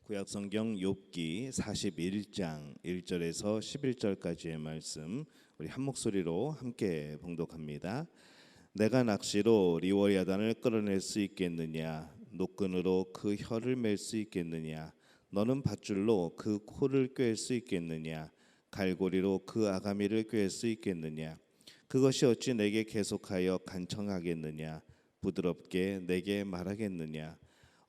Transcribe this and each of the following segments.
구약성경 욥기 41장 1절에서 11절까지의 말씀 우리 한 목소리로 함께 봉독합니다. 내가 낚시로 리워야단을 끌어낼 수 있겠느냐? 노끈으로 그 혀를 맬 수 있겠느냐? 너는 밧줄로 그 코를 꿰을 수 있겠느냐? 갈고리로 그 아가미를 꿰을 수 있겠느냐? 그것이 어찌 내게 계속하여 간청하겠느냐? 부드럽게 내게 말하겠느냐?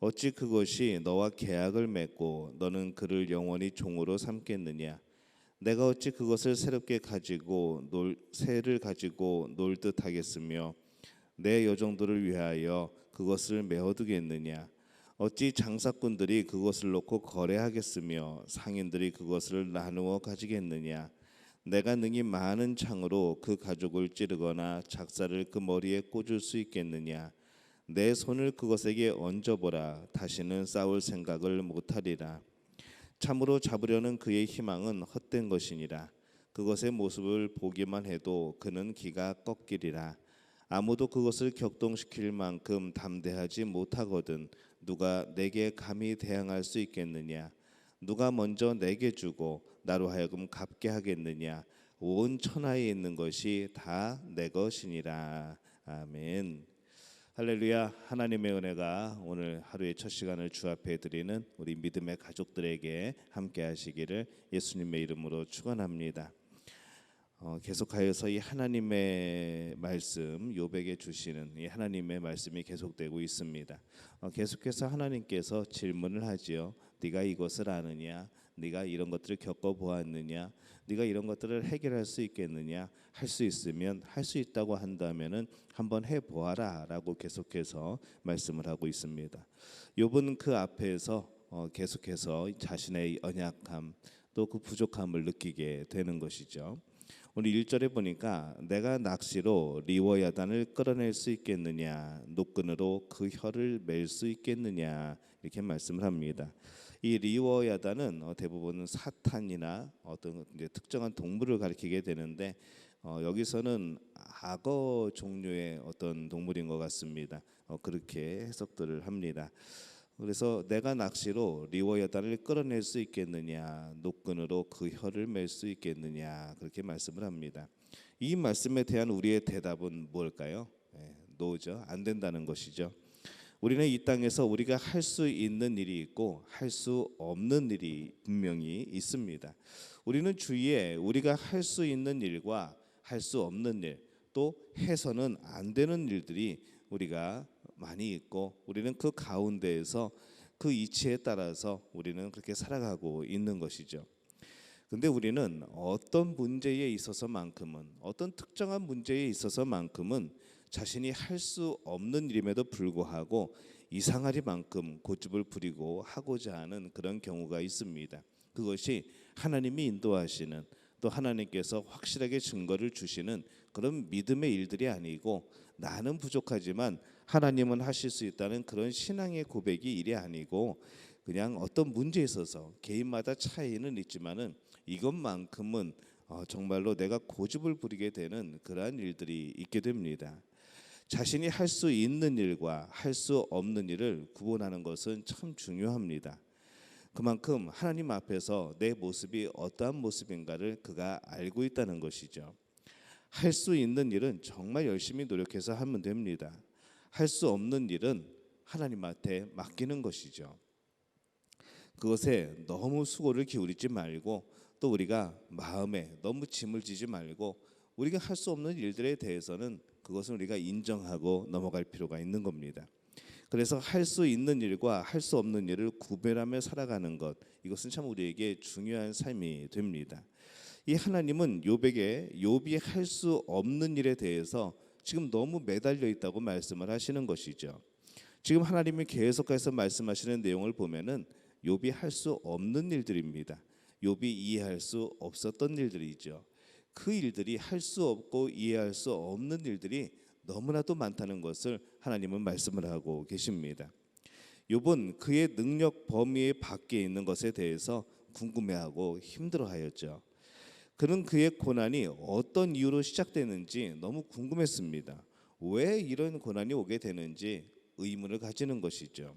어찌 그것이 너와 계약을 맺고 너는 그를 영원히 종으로 삼겠느냐? 내가 어찌 그것을 새를 가지고 놀 듯 하겠으며 내 여종들을 위하여 그것을 메어두겠느냐? 어찌 장사꾼들이 그것을 놓고 거래하겠으며 상인들이 그것을 나누어 가지겠느냐? 내가 능히 많은 창으로 그 가죽을 찌르거나 작사를 그 머리에 꽂을 수 있겠느냐? 내 손을 그것에게 얹어보라. 다시는 싸울 생각을 못하리라. 참으로 잡으려는 그의 희망은 헛된 것이니라. 그것의 모습을 보기만 해도 그는 기가 꺾이리라. 아무도 그것을 격동시킬 만큼 담대하지 못하거든 누가 내게 감히 대항할 수 있겠느냐? 누가 먼저 내게 주고 나로 하여금 갚게 하겠느냐? 온 천하에 있는 것이 다 내 것이니라. 아멘. 할렐루야. 하나님의 은혜가 오늘 하루의 첫 시간을 주 앞에 드리는 우리 믿음의 가족들에게 함께 하시기를 예수님의 이름으로 축원합니다. 계속하여서 이 하나님의 말씀, 욥에게 주시는 이 하나님의 말씀이 계속되고 있습니다. 계속해서 하나님께서 질문을 하지요. 네가 이것을 아느냐? 네가 이런 것들을 겪어보았느냐? 네가 이런 것들을 해결할 수 있겠느냐? 할 수 있으면 할 수 있다고 한다면은 한번 해보아라 라고 계속해서 말씀을 하고 있습니다. 욥은 그 앞에서 계속해서 자신의 연약함 또 그 부족함을 느끼게 되는 것이죠. 오늘 1절에 보니까 내가 낚시로 리워야단을 끌어낼 수 있겠느냐? 노끈으로 그 혀를 맬 수 있겠느냐? 이렇게 말씀을 합니다. 이 리워야단은 대부분 사탄이나 어떤 특정한 동물을 가리키게 되는데 여기서는 악어 종류의 어떤 동물인 것 같습니다. 그렇게 해석들을 합니다. 그래서 내가 낚시로 리워야단을 끌어낼 수 있겠느냐? 노끈으로 그 혀를 맬 수 있겠느냐? 그렇게 말씀을 합니다. 이 말씀에 대한 우리의 대답은 뭘까요? 노죠. 안 된다는 것이죠. 우리는 이 땅에서 우리가 할 수 있는 일이 있고 할 수 없는 일이 분명히 있습니다. 우리는 주위에 우리가 할 수 있는 일과 할 수 없는 일, 또 해서는 안 되는 일들이 우리가 많이 있고 우리는 그 가운데에서 그 이치에 따라서 우리는 그렇게 살아가고 있는 것이죠. 근데 우리는 어떤 문제에 있어서만큼은 어떤 특정한 문제에 있어서만큼은 자신이 할 수 없는 일임에도 불구하고 이상하리만큼 고집을 부리고 하고자 하는 그런 경우가 있습니다. 그것이 하나님이 인도하시는 또 하나님께서 확실하게 증거를 주시는 그런 믿음의 일들이 아니고 나는 부족하지만 하나님은 하실 수 있다는 그런 신앙의 고백이 일이 아니고 그냥 어떤 문제에 있어서 개인마다 차이는 있지만은 이것만큼은 정말로 내가 고집을 부리게 되는 그러한 일들이 있게 됩니다. 자신이 할 수 있는 일과 할 수 없는 일을 구분하는 것은 참 중요합니다. 그만큼 하나님 앞에서 내 모습이 어떠한 모습인가를 그가 알고 있다는 것이죠. 할 수 있는 일은 정말 열심히 노력해서 하면 됩니다. 할 수 없는 일은 하나님한테 맡기는 것이죠. 그것에 너무 수고를 기울이지 말고 또 우리가 마음에 너무 짐을 지지 말고 우리가 할 수 없는 일들에 대해서는 그것을 우리가 인정하고 넘어갈 필요가 있는 겁니다. 그래서 할 수 있는 일과 할 수 없는 일을 구별하며 살아가는 것, 이것은 참 우리에게 중요한 삶이 됩니다. 이 하나님은 욥이 할 수 없는 일에 대해서 지금 너무 매달려 있다고 말씀을 하시는 것이죠. 지금 하나님이 계속해서 말씀하시는 내용을 보면은 욥이 할 수 없는 일들입니다. 욥이 이해할 수 없었던 일들이죠. 그 일들이 할 수 없고 이해할 수 없는 일들이 너무나도 많다는 것을 하나님은 말씀을 하고 계십니다. 욥은 그의 능력 범위 밖에 있는 것에 대해서 궁금해하고 힘들어하였죠. 그는 그의 고난이 어떤 이유로 시작되는지 너무 궁금했습니다. 왜 이런 고난이 오게 되는지 의문을 가지는 것이죠.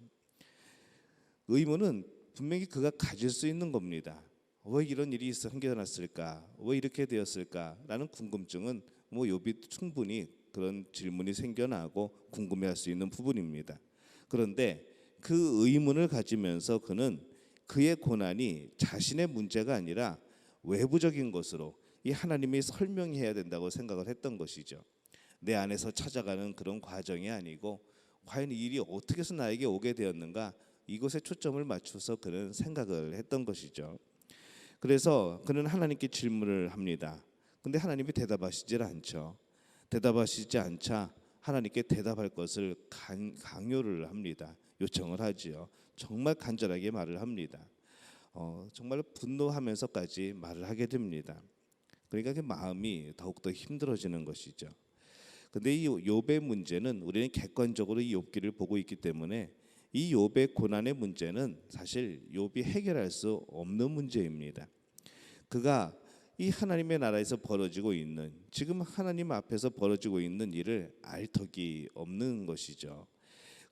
의문은 분명히 그가 가질 수 있는 겁니다. 왜 이런 일이 생겨났을까? 왜 이렇게 되었을까?라는 궁금증은 뭐 욥이 충분히 그런 질문이 생겨나고 궁금해할 수 있는 부분입니다. 그런데 그 의문을 가지면서 그는 그의 고난이 자신의 문제가 아니라 외부적인 것으로 이 하나님이 설명해야 된다고 생각을 했던 것이죠. 내 안에서 찾아가는 그런 과정이 아니고 과연 이 일이 어떻게 해서 나에게 오게 되었는가, 이것에 초점을 맞춰서 그는 생각을 했던 것이죠. 그래서 그는 하나님께 질문을 합니다. 근데 하나님이 대답하시질 않죠. 대답하시지 않자 하나님께 대답할 것을 강요를 합니다. 요청을 하지요. 정말 간절하게 말을 합니다. 정말 분노하면서까지 말을 하게 됩니다. 그러니까 그 마음이 더욱더 힘들어지는 것이죠. 근데 이 욥의 문제는 우리는 객관적으로 이 욥기를 보고 있기 때문에 이 욥의 고난의 문제는 사실 욥이 해결할 수 없는 문제입니다. 그가 이 하나님의 나라에서 벌어지고 있는, 지금 하나님 앞에서 벌어지고 있는 일을 알 턱이 없는 것이죠.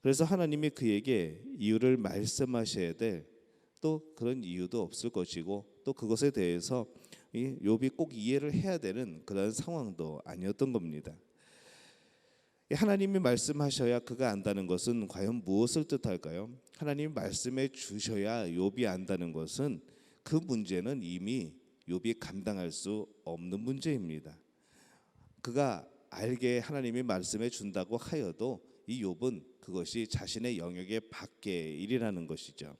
그래서 하나님이 그에게 이유를 말씀하셔야 될 또 그런 이유도 없을 것이고, 또 그것에 대해서 이 욥이 꼭 이해를 해야 되는 그런 상황도 아니었던 겁니다. 하나님이 말씀하셔야 그가 안다는 것은 과연 무엇을 뜻할까요? 하나님이 말씀해 주셔야 욥이 안다는 것은 그 문제는 이미 욥이 감당할 수 없는 문제입니다. 그가 알게 하나님이 말씀해 준다고 하여도 이 욥은 그것이 자신의 영역의 밖의 일이라는 것이죠.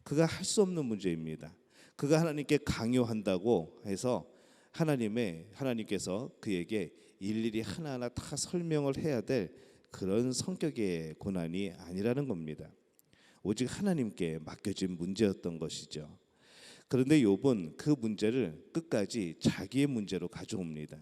그가 할 수 없는 문제입니다. 그가 하나님께 강요한다고 해서 하나님께서 그에게 일일이 하나하나 다 설명을 해야 될 그런 성격의 고난이 아니라는 겁니다. 오직 하나님께 맡겨진 문제였던 것이죠. 그런데 욥은 그 문제를 끝까지 자기의 문제로 가져옵니다.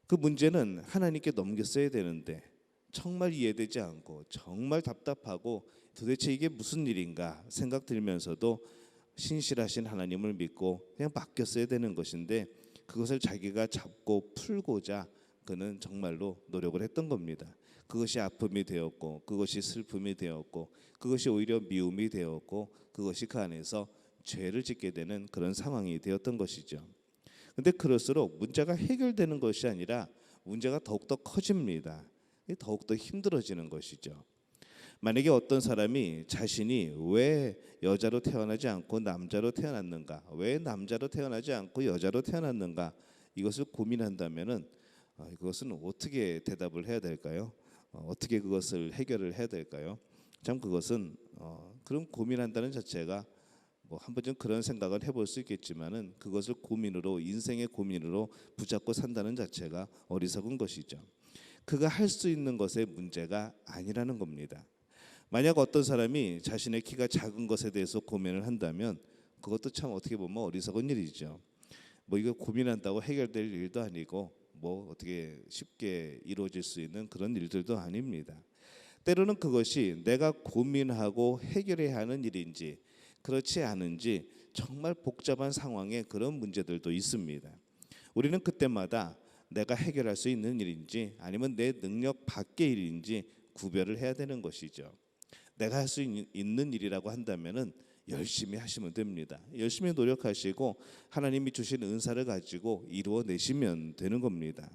그 문제는 하나님께 넘겼어야 되는데 정말 이해되지 않고 정말 답답하고 도대체 이게 무슨 일인가 생각 들면서도 신실하신 하나님을 믿고 그냥 맡겼어야 되는 것인데, 그것을 자기가 잡고 풀고자 그는 정말로 노력을 했던 겁니다. 그것이 아픔이 되었고, 그것이 슬픔이 되었고, 그것이 오히려 미움이 되었고, 그것이 그 안에서 죄를 짓게 되는 그런 상황이 되었던 것이죠. 근데 그럴수록 문제가 해결되는 것이 아니라 문제가 더욱더 커집니다. 더욱더 힘들어지는 것이죠. 만약에 어떤 사람이 자신이 왜 여자로 태어나지 않고 남자로 태어났는가, 왜 남자로 태어나지 않고 여자로 태어났는가, 이것을 고민한다면은 그것은 어떻게 대답을 해야 될까요? 어떻게 그것을 해결을 해야 될까요? 참 그것은 그런 고민한다는 자체가 뭐 한 번쯤 그런 생각을 해볼 수 있겠지만은 그것을 고민으로, 인생의 고민으로 붙잡고 산다는 자체가 어리석은 것이죠. 그가 할 수 있는 것의 문제가 아니라는 겁니다. 만약 어떤 사람이 자신의 키가 작은 것에 대해서 고민을 한다면 그것도 참 어떻게 보면 어리석은 일이죠. 뭐 이거 고민한다고 해결될 일도 아니고 뭐 어떻게 쉽게 이루어질 수 있는 그런 일들도 아닙니다. 때로는 그것이 내가 고민하고 해결해야 하는 일인지 그렇지 않은지 정말 복잡한 상황에 그런 문제들도 있습니다. 우리는 그때마다 내가 해결할 수 있는 일인지 아니면 내 능력 밖의 일인지 구별을 해야 되는 것이죠. 내가 할 수 있는 일이라고 한다면은 열심히 하시면 됩니다. 열심히 노력하시고 하나님이 주신 은사를 가지고 이루어내시면 되는 겁니다.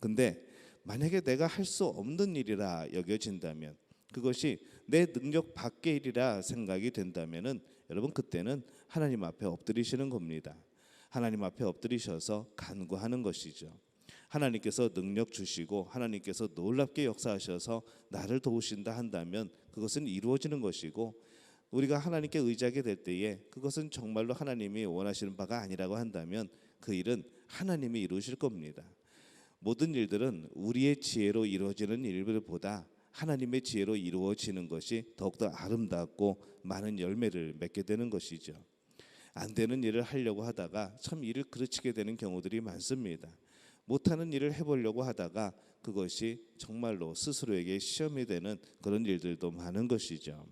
근데 만약에 내가 할 수 없는 일이라 여겨진다면, 그것이 내 능력 밖의 일이라 생각이 된다면은 여러분 그때는 하나님 앞에 엎드리시는 겁니다. 하나님 앞에 엎드리셔서 간구하는 것이죠. 하나님께서 능력 주시고 하나님께서 놀랍게 역사하셔서 나를 도우신다 한다면 그것은 이루어지는 것이고, 우리가 하나님께 의지하게 될 때에 그것은 정말로 하나님이 원하시는 바가 아니라고 한다면 그 일은 하나님이 이루실 겁니다. 모든 일들은 우리의 지혜로 이루어지는 일들보다 하나님의 지혜로 이루어지는 것이 더욱더 아름답고 많은 열매를 맺게 되는 것이죠. 안 되는 일을 하려고 하다가 참 일을 그르치게 되는 경우들이 많습니다. 못하는 일을 해보려고 하다가 그것이 정말로 스스로에게 시험이 되는 그런 일들도 많은 것이죠.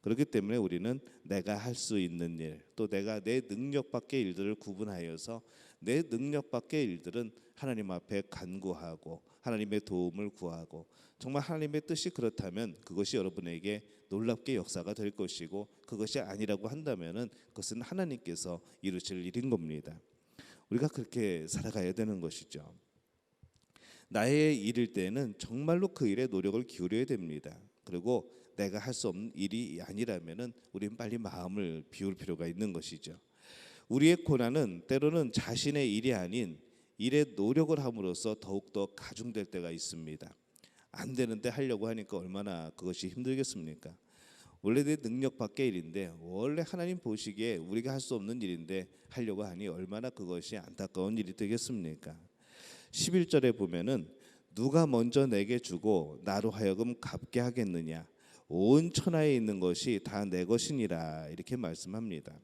그렇기 때문에 우리는 내가 할 수 있는 일, 또 내가 내 능력 밖의 일들을 구분하여서 내 능력 밖의 일들은 하나님 앞에 간구하고 하나님의 도움을 구하고, 정말 하나님의 뜻이 그렇다면 그것이 여러분에게 놀랍게 역사가 될 것이고, 그것이 아니라고 한다면은 그것은 하나님께서 이루실 일인 겁니다. 우리가 그렇게 살아가야 되는 것이죠. 나의 일일 때는 정말로 그 일에 노력을 기울여야 됩니다. 그리고 내가 할 수 없는 일이 아니라면은 우리는 빨리 마음을 비울 필요가 있는 것이죠. 우리의 고난은 때로는 자신의 일이 아닌 일에 노력을 함으로써 더욱더 가중될 때가 있습니다. 안 되는데 하려고 하니까 얼마나 그것이 힘들겠습니까? 원래 내 능력 밖의 일인데, 원래 하나님 보시기에 우리가 할 수 없는 일인데 하려고 하니 얼마나 그것이 안타까운 일이 되겠습니까? 11절에 보면은 누가 먼저 내게 주고 나로 하여금 갚게 하겠느냐, 온 천하에 있는 것이 다 내 것이니라, 이렇게 말씀합니다.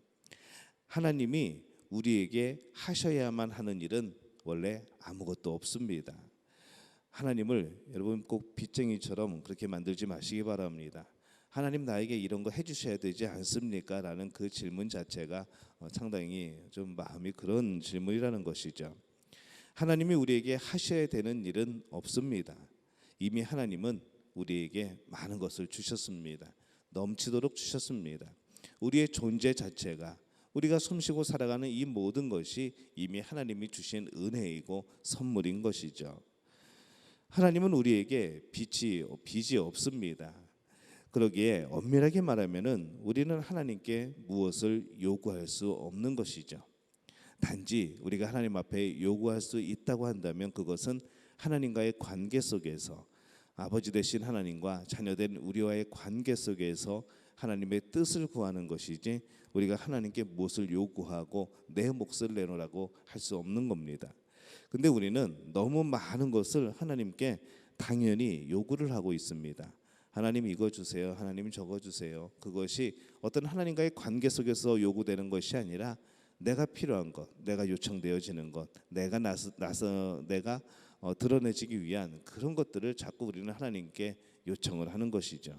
하나님이 우리에게 하셔야만 하는 일은 원래 아무것도 없습니다. 하나님을 여러분 꼭 빚쟁이처럼 그렇게 만들지 마시기 바랍니다. 하나님 나에게 이런 거 해주셔야 되지 않습니까? 라는 그 질문 자체가 상당히 좀 마음이 그런 질문이라는 것이죠. 하나님이 우리에게 하셔야 되는 일은 없습니다. 이미 하나님은 우리에게 많은 것을 주셨습니다. 넘치도록 주셨습니다. 우리의 존재 자체가, 우리가 숨쉬고 살아가는 이 모든 것이 이미 하나님이 주신 은혜이고 선물인 것이죠. 하나님은 우리에게 빚이 없습니다. 그러기에 엄밀하게 말하면은 우리는 하나님께 무엇을 요구할 수 없는 것이죠. 단지 우리가 하나님 앞에 요구할 수 있다고 한다면 그것은 하나님과의 관계 속에서, 아버지 되신 하나님과 자녀된 우리와의 관계 속에서 하나님의 뜻을 구하는 것이지, 우리가 하나님께 무엇을 요구하고 내 몫을 내놓으라고 할 수 없는 겁니다. 근데 우리는 너무 많은 것을 하나님께 당연히 요구를 하고 있습니다. 하나님 이거 주세요, 하나님 저거 주세요. 그것이 어떤 하나님과의 관계 속에서 요구되는 것이 아니라 내가 필요한 것, 내가 요청되어지는 것, 내가 드러내지기 위한 그런 것들을 자꾸 우리는 하나님께 요청을 하는 것이죠.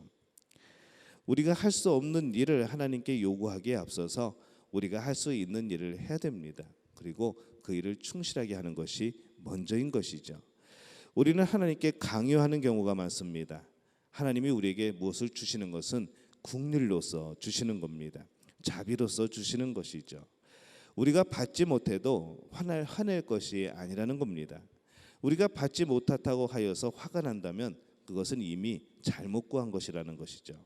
우리가 할 수 없는 일을 하나님께 요구하기에 앞서서 우리가 할 수 있는 일을 해야 됩니다. 그리고 그 일을 충실하게 하는 것이 먼저인 것이죠. 우리는 하나님께 강요하는 경우가 많습니다. 하나님이 우리에게 무엇을 주시는 것은 국률로서 주시는 겁니다. 자비로서 주시는 것이죠. 우리가 받지 못해도 화낼 것이 아니라는 겁니다. 우리가 받지 못했다고 하여서 화가 난다면 그것은 이미 잘못 구한 것이라는 것이죠.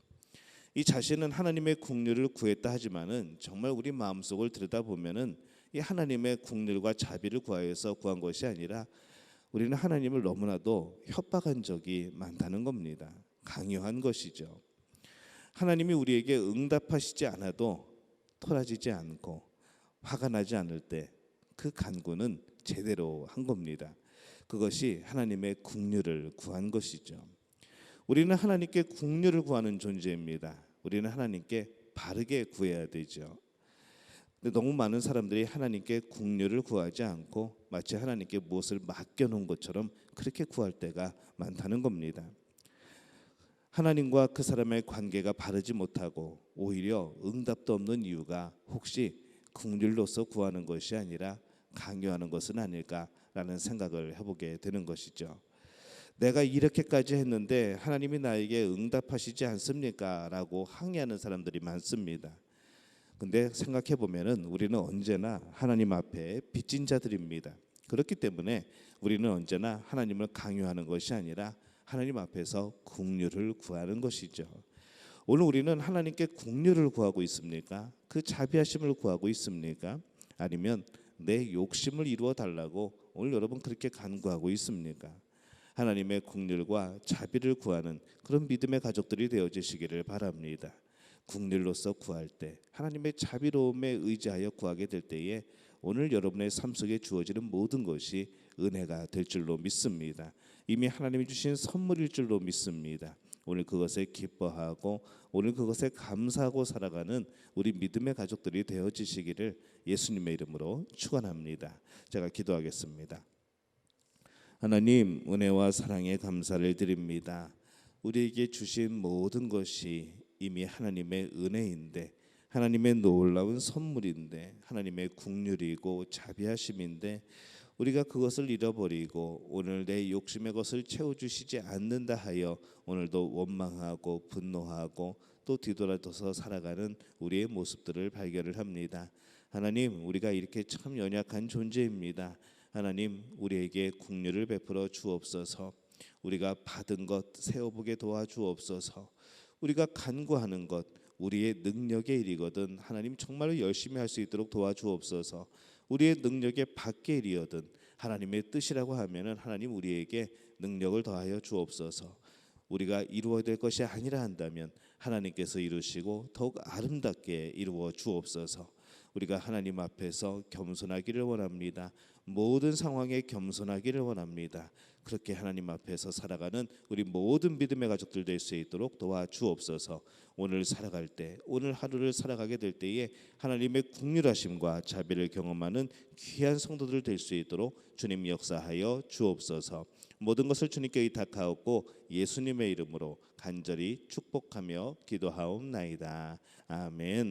이 자신은 하나님의 국률을 구했다 하지만은 정말 우리 마음속을 들여다보면은 이 하나님의 국률과 자비를 구하여서 구한 것이 아니라 우리는 하나님을 너무나도 협박한 적이 많다는 겁니다. 강요한 것이죠. 하나님이 우리에게 응답하시지 않아도 토라지지 않고 화가 나지 않을 때 그 간구는 제대로 한 겁니다. 그것이 하나님의 국률을 구한 것이죠. 우리는 하나님께 국률을 구하는 존재입니다. 우리는 하나님께 바르게 구해야 되죠. 근데 너무 많은 사람들이 하나님께 국률을 구하지 않고 마치 하나님께 무엇을 맡겨놓은 것처럼 그렇게 구할 때가 많다는 겁니다. 하나님과 그 사람의 관계가 바르지 못하고 오히려 응답도 없는 이유가 혹시 국률로서 구하는 것이 아니라 강요하는 것은 아닐까라는 생각을 해보게 되는 것이죠. 내가 이렇게까지 했는데 하나님이 나에게 응답하시지 않습니까? 라고 항의하는 사람들이 많습니다. 근데 생각해 보면은 우리는 언제나 하나님 앞에 빚진 자들입니다. 그렇기 때문에 우리는 언제나 하나님을 강요하는 것이 아니라 하나님 앞에서 국률을 구하는 것이죠. 오늘 우리는 하나님께 국률을 구하고 있습니까? 그 자비하심을 구하고 있습니까? 아니면 내 욕심을 이루어 달라고 오늘 여러분 그렇게 간구하고 있습니까? 하나님의 국률과 자비를 구하는 그런 믿음의 가족들이 되어지시기를 바랍니다. 국률로서 구할 때, 하나님의 자비로움에 의지하여 구하게 될 때에 오늘 여러분의 삶 속에 주어지는 모든 것이 은혜가 될 줄로 믿습니다. 이미 하나님이 주신 선물일 줄로 믿습니다. 오늘 그것에 기뻐하고 오늘 그것에 감사하고 살아가는 우리 믿음의 가족들이 되어지시기를 예수님의 이름으로 축원합니다. 제가 기도하겠습니다. 하나님, 은혜와 사랑에 감사를 드립니다. 우리에게 주신 모든 것이 이미 하나님의 은혜인데, 하나님의 놀라운 선물인데, 하나님의 긍휼이고 자비하심인데, 우리가 그것을 잃어버리고 오늘 내 욕심의 것을 채워주시지 않는다 하여 오늘도 원망하고 분노하고 또 뒤돌아서서 살아가는 우리의 모습들을 발견을 합니다. 하나님, 우리가 이렇게 참 연약한 존재입니다. 하나님, 우리에게 긍휼을 베풀어 주옵소서. 우리가 받은 것 세어보게 도와주옵소서. 우리가 간구하는 것 우리의 능력의 일이거든 하나님 정말로 열심히 할 수 있도록 도와주옵소서. 우리의 능력의 밖의 일이거든 하나님의 뜻이라고 하면은 하나님 우리에게 능력을 더하여 주옵소서. 우리가 이루어야 될 것이 아니라 한다면 하나님께서 이루시고 더욱 아름답게 이루어 주옵소서. 우리가 하나님 앞에서 겸손하기를 원합니다. 모든 상황에 겸손하기를 원합니다. 그렇게 하나님 앞에서 살아가는 우리 모든 믿음의 가족들 될 수 있도록 도와주옵소서. 오늘 살아갈 때, 오늘 하루를 살아가게 될 때에 하나님의 긍휼하심과 자비를 경험하는 귀한 성도들 될 수 있도록 주님 역사하여 주옵소서. 모든 것을 주님께 의탁하옵고 예수님의 이름으로 간절히 축복하며 기도하옵나이다. 아멘.